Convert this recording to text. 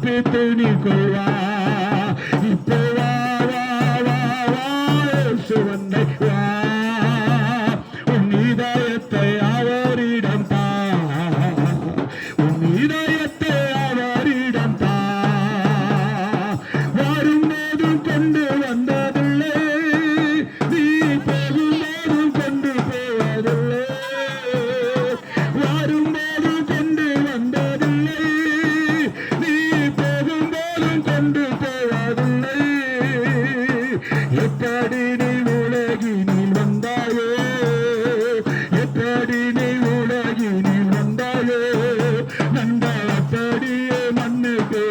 துணிக்குவா இப்போ வா வா வா வா சுவந்தை வா உன் இதயத்தை அவரிடம் தா உன் இதயத்தை அவரிடம் தா வரும்போதும் கொண்டு வந்ததில்லை நீ போகும்போதும் கொண்டு போவதில்லை வரும்போதும் கொண்டு வந்ததில்லை கொண்டு போவதில்லை எப்படி நீ உலகினில் வந்தாயோ எப்படி நீ உலகினில் வந்தாயோ நண்பா அப்படியே மண்ணுக்கு